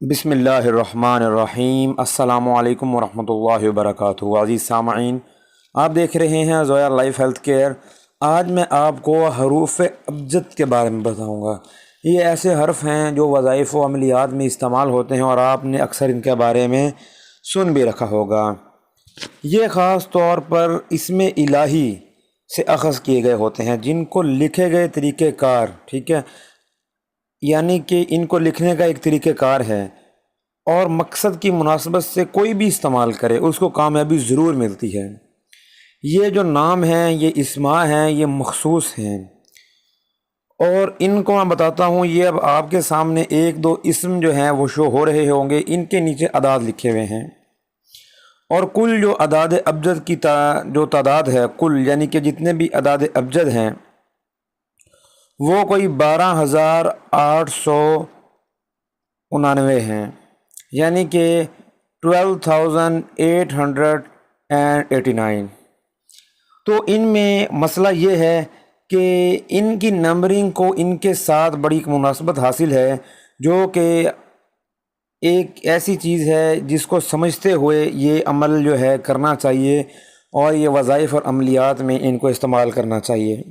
بسم اللہ الرحمن الرحیم۔ السلام علیکم ورحمۃ اللہ وبرکاتہ۔ عزیز سامعین، آپ دیکھ رہے ہیں زویا لائف ہیلتھ کیئر۔ آج میں آپ کو حروف ابجد کے بارے میں بتاؤں گا۔ یہ ایسے حرف ہیں جو وظائف و عملیات میں استعمال ہوتے ہیں اور آپ نے اکثر ان کے بارے میں سن بھی رکھا ہوگا۔ یہ خاص طور پر اسم الہی سے اخذ کیے گئے ہوتے ہیں، جن کو لکھے گئے طریقہ کار، ٹھیک ہے، یعنی کہ ان کو لکھنے کا ایک طریقہ کار ہے اور مقصد کی مناسبت سے کوئی بھی استعمال کرے اس کو کامیابی ضرور ملتی ہے۔ یہ جو نام ہیں، یہ اسماء ہیں، یہ مخصوص ہیں اور ان کو میں بتاتا ہوں۔ یہ اب آپ کے سامنے ایک دو اسم جو ہیں وہ شو ہو رہے ہوں گے، ان کے نیچے اعداد لکھے ہوئے ہیں اور کل جو اعداد ابجد کی جو تعداد ہے، کل یعنی کہ جتنے بھی اعداد ابجد ہیں وہ کوئی 12,899 ہیں، یعنی کہ 12,889۔ تو ان میں مسئلہ یہ ہے کہ ان کی نمبرنگ کو ان کے ساتھ بڑی مناسبت حاصل ہے، جو کہ ایک ایسی چیز ہے جس کو سمجھتے ہوئے یہ عمل جو ہے کرنا چاہیے اور یہ وظائف اور عملیات میں ان کو استعمال کرنا چاہیے۔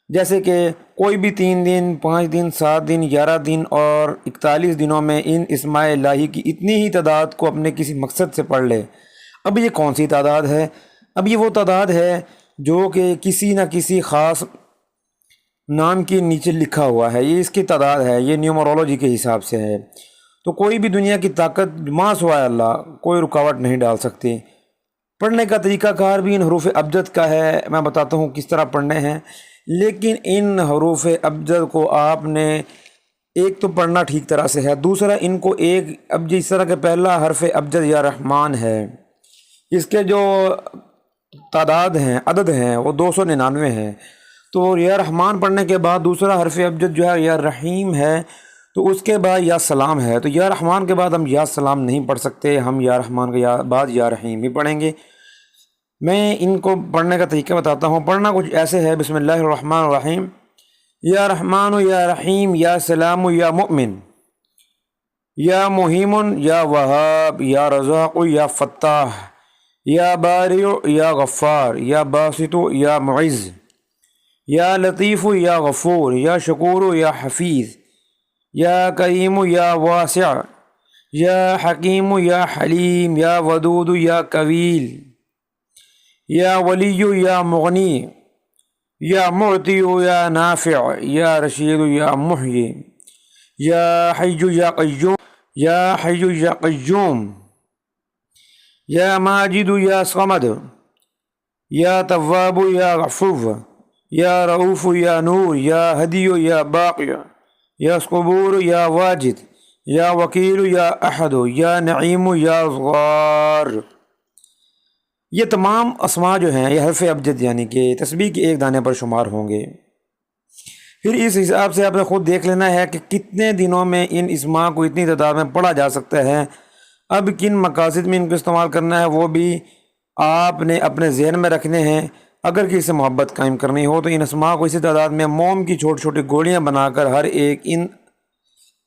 جیسے کہ کوئی بھی 3 دن، 5 دن، 7 دن، 11 دن اور 41 دنوں میں ان اسماء الہی کی اتنی ہی تعداد کو اپنے کسی مقصد سے پڑھ لے۔ اب یہ کون سی تعداد ہے؟ اب یہ وہ تعداد ہے جو کہ کسی نہ کسی خاص نام کے نیچے لکھا ہوا ہے، یہ اس کی تعداد ہے، یہ نیومرولوجی کے حساب سے ہے۔ تو کوئی بھی دنیا کی طاقت ماں سوائے اللہ کوئی رکاوٹ نہیں ڈال سکتی۔ پڑھنے کا طریقہ کار بھی ان حروف ابجد کا ہے، میں بتاتا ہوں کس طرح پڑھنے ہیں۔ لیکن ان حروف ابجد کو آپ نے ایک تو پڑھنا ٹھیک طرح سے ہے، دوسرا ان کو اب جس طرح کہ پہلا حرف ابجد یا رحمان ہے، اس کے جو تعداد ہیں، عدد ہیں، وہ 299 ہیں۔ تو یا رحمان پڑھنے کے بعد دوسرا حرف ابجد جو ہے یا رحیم ہے، تو اس کے بعد یا سلام ہے۔ تو یا رحمان کے بعد ہم یا سلام نہیں پڑھ سکتے، ہم یا رحمان کے بعد یا رحیم ہی پڑھیں گے۔ میں ان کو پڑھنے کا طریقہ بتاتا ہوں۔ پڑھنا کچھ ایسے ہے: بسم اللہ الرحمن الرحیم، یا رحمان یا رحیم، یا سلام یا مؤمن، یا محیم یا وہاب، یا رزاق یا فتاح، یا بارئ یا غفار، یا باسط یا معز، یا لطیف یا غفور، یا شکور یا حفیظ، یا کریم یا واسع، یا حکیم یا حلیم، یا ودود یا قویل، یا ولی یا مغنی، یا معطی یا نافع، یا رشید یا محیی، یا حی یا قیوم، یا حی یا قیوم، یا ماجد یا صمد، یا تواب یا غفور، یا رؤوف یا نور، یا ہدی یا باقی، یا صبور یا واجد، یا وکیل یا احد، یا نعیم یا غار۔ یہ تمام اسماء جو ہیں یہ حرف ابجد یعنی کہ تسبیح کے ایک دانے پر شمار ہوں گے۔ پھر اس حساب سے آپ نے خود دیکھ لینا ہے کہ کتنے دنوں میں ان اسماء کو اتنی تعداد میں پڑھا جا سکتا ہے۔ اب کن مقاصد میں ان کو استعمال کرنا ہے وہ بھی آپ نے اپنے ذہن میں رکھنے ہیں۔ اگر کسی سے محبت قائم کرنی ہو تو ان اسماء کو اسی تعداد میں موم کی چھوٹی چھوٹی گولیاں بنا کر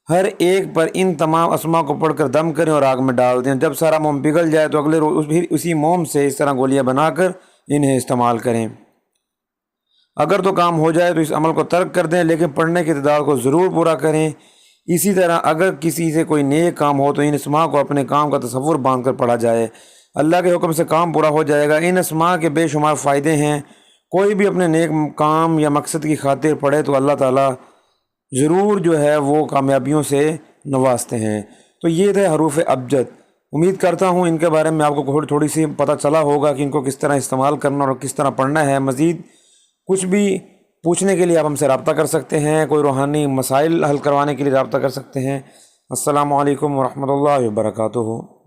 ہر ایک پر ان تمام اسماء کو پڑھ کر دم کریں اور آگ میں ڈال دیں۔ جب سارا موم پگھل جائے تو اگلے روز پھر اسی موم سے اس طرح گولیاں بنا کر انہیں استعمال کریں۔ اگر تو کام ہو جائے تو اس عمل کو ترک کر دیں، لیکن پڑھنے کی تعداد کو ضرور پورا کریں۔ اسی طرح اگر کسی سے کوئی نیک کام ہو تو ان اسماء کو اپنے کام کا تصور باندھ کر پڑھا جائے، اللہ کے حکم سے کام پورا ہو جائے گا۔ ان اسماء کے بے شمار فائدے ہیں۔ کوئی بھی اپنے نیک کام یا مقصد کی خاطر پڑھے تو اللہ تعالیٰ ضرور جو ہے وہ کامیابیوں سے نوازتے ہیں۔ تو یہ تھے حروف ابجد۔ امید کرتا ہوں ان کے بارے میں آپ کو تھوڑی سی پتہ چلا ہوگا کہ ان کو کس طرح استعمال کرنا اور کس طرح پڑھنا ہے۔ مزید کچھ بھی پوچھنے کے لیے آپ ہم سے رابطہ کر سکتے ہیں، کوئی روحانی مسائل حل کروانے کے لیے رابطہ کر سکتے ہیں۔ السلام علیکم ورحمۃ اللہ وبرکاتہ۔